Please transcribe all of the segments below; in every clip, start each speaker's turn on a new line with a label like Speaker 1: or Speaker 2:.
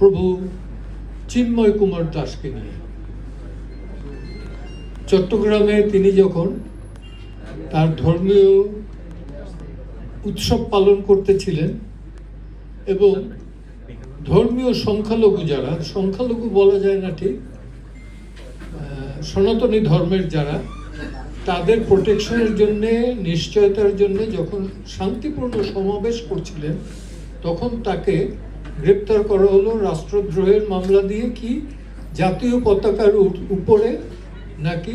Speaker 1: প্রভু চিন্ময় কুমার দাসকে নিয়ে। চট্টগ্রামে তিনি যখন তার ধর্মীয় উৎসব পালন করতেছিলেন এবং ধর্মীয় সংখ্যালঘু যারা, সংখ্যালঘু বলা যায় না ঠিক, সনাতনী ধর্মের যারা, তাদের প্রোটেকশনের জন্য, নিশ্চয়তার জন্য যখন শান্তিপূর্ণ সমাবেশ করছিলেন তখন তাকে গ্রেপ্তার করা হলো রাষ্ট্রদ্রোহের মামলা দিয়ে। কি জাতীয় পতাকার উপরে নাকি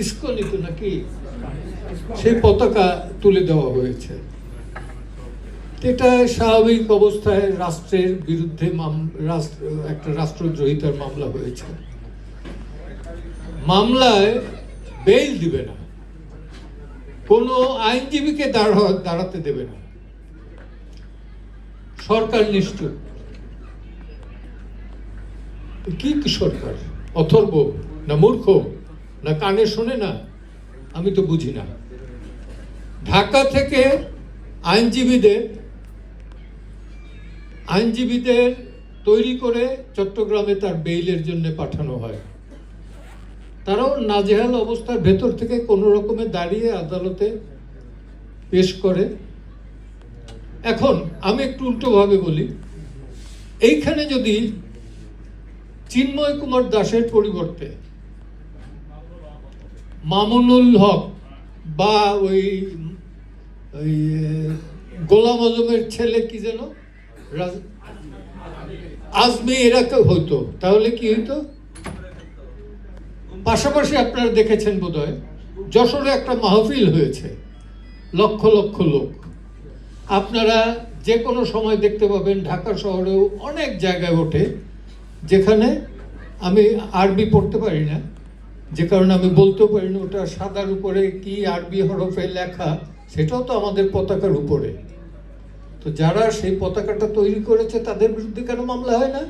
Speaker 1: ইস্কনিত নাকি সেই পতাকা তুলে দেওয়া হয়েছে। এটা স্বাভাবিক অবস্থায় রাষ্ট্রের বিরুদ্ধে একটা রাষ্ট্রদ্রোহিতার মামলা হয়েছে। মামলায় বেইল দিবে না, কোনো আইনজীবীকে দাঁড়াতে দেবে না, সরকার নিশ্চুপ। কি সরকার? অথর্ব না মূর্খ না কানে শোনে না? আমি তো বুঝি না। ঢাকা থেকে আইনজীবীদের তৈরি করে চট্টগ্রামে তার বেইলের জন্য পাঠানো হয়। তারাও নাজেহাল অবস্থার ভেতর থেকে কোনো রকমে দাঁড়িয়ে আদালতে পেশ করে। এখন আমি একটু উল্টোভাবে বলি, এইখানে যদি চিন্ময় কুমার দাসের পরিবর্তে মামুনুল হক বা ওই গোলাম আজমের ছেলে কি যেন আজমি, এরা কেউ হইতো, তাহলে কি হইতো? পাশাপাশি আপনারা দেখেছেন বোধহয় যশোরে একটা মাহফিল হয়েছে, লক্ষ লক্ষ লোক। আপনারা যে কোনো সময় দেখতে পাবেন ঢাকা শহরেও অনেক জায়গায় ওঠে, যেখানে আমি আরবি পড়তে পারি না, যে কারণে আমি বলতেও পারি না ওটা সাদার উপরে কি আরবি হরফে লেখা, সেটাও তো আমাদের পতাকার উপরে। তো যারা সেই পতাকাটা তৈরি করেছে তাদের বিরুদ্ধে কেন মামলা হয় না?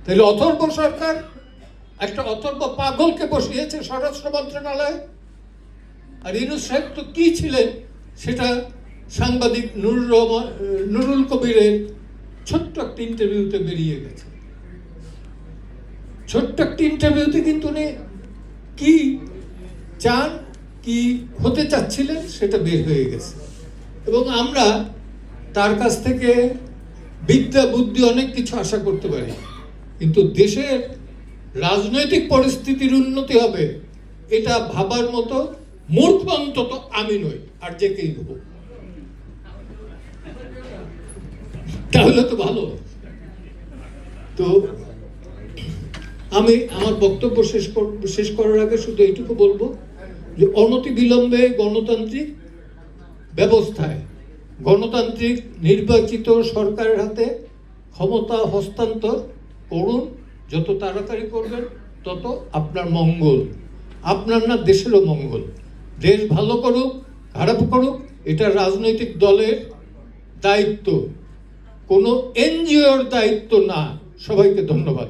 Speaker 1: তাহলে অথর্ব সরকার একটা অথর্ব পাগলকে বসিয়েছে স্বরাষ্ট্র মন্ত্রণালয়ে। আর ইউনূস সাহেব তো কি ছিলেন সেটা সাংবাদিক নুরুল কবিরের ছোট্ট একটা ইন্টারভিউতে বেরিয়ে গেছে। ছোট্ট একটা ইন্টারভিউতে কিন্তু উনি কি চান, কি হতে চাচ্ছিলেন সেটা বের হয়ে গেছে। এবং আমরা তার কাছ থেকে বিদ্যা বুদ্ধি অনেক কিছু আশা করতে পারি, কিন্তু দেশের রাজনৈতিক পরিস্থিতির উন্নতি হবে এটা ভাবার মতো মূর্খ অন্তত আমি নই, আর যে কেই হব। তাহলে তো ভালো। তো আমি আমার বক্তব্য শেষ করার আগে শুধু এইটুকু বলবো যে অনতি বিলম্বে গণতান্ত্রিক ব্যবস্থায়, গণতান্ত্রিক নির্বাচিত সরকারের হাতে ক্ষমতা হস্তান্তর করুন। যত তাড়াতাড়ি করবেন তত আপনার মঙ্গল, আপনার না দেশেরও মঙ্গল। দেশ ভালো করুক খারাপ করুক এটা রাজনৈতিক দলের দায়িত্ব, কোনো এনজিওর দায়িত্ব না। সবাইকে ধন্যবাদ।